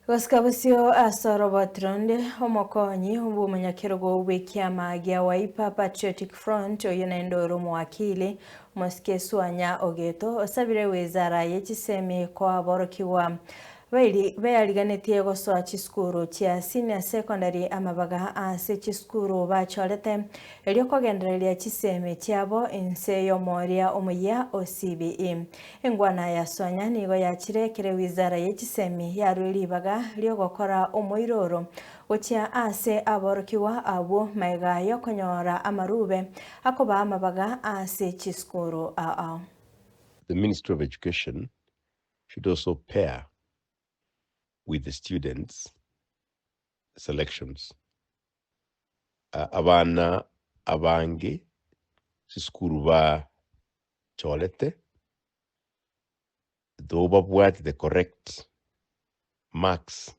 Goskabusio asoro batronde omokonyi obumanyakirogo bw'ekiama gia Wiper Patriotic Front oyenendo mwakili Mosike SWANYA ogeto osabire wizara y'ekisemi kwa ABAOROKIGWA bayaliganetie gosoa CHISUKURU chia senior secondary Amabaga ase CHISUKURU BACHORETE eliokogendereria chisemi chiabo ense yomoria omuya CBE engwana ya SWANYA nigo yachirekere wizara y'ekisemi yarwelibaga liogokora omoiroro gochia ase ABAOROKIGWA abo maiga Okonyora amarube akoba Amabaga ase CHISUKURU ao. The Ministry of Education should also pair with the students' selections. Abana abange CHISUKURU BACHORETE though babwati the correct marks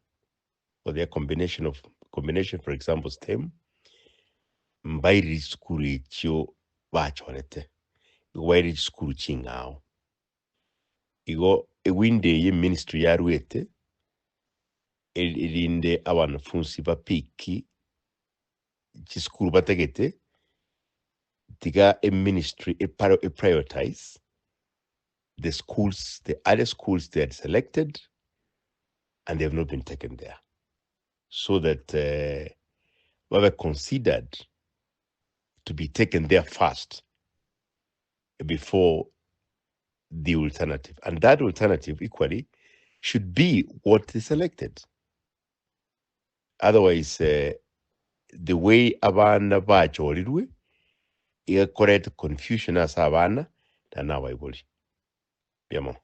for their combination, for example, STEM, mbairi CHISUKURU ichio BACHORETE wairi CHISUKURU chingao igo ewinde ye ministry yarwete elinde abanafunzi bapiki CHISUKURU bategete tiga a ministry prioritize the schools, the other schools they had selected and they have not been taken there, so that were considered to be taken there first before the alternative, and that alternative equally should be what is selected. Otherwise, the way abana bachorirwe correct confusion as abana tanawaiboli. Biamo.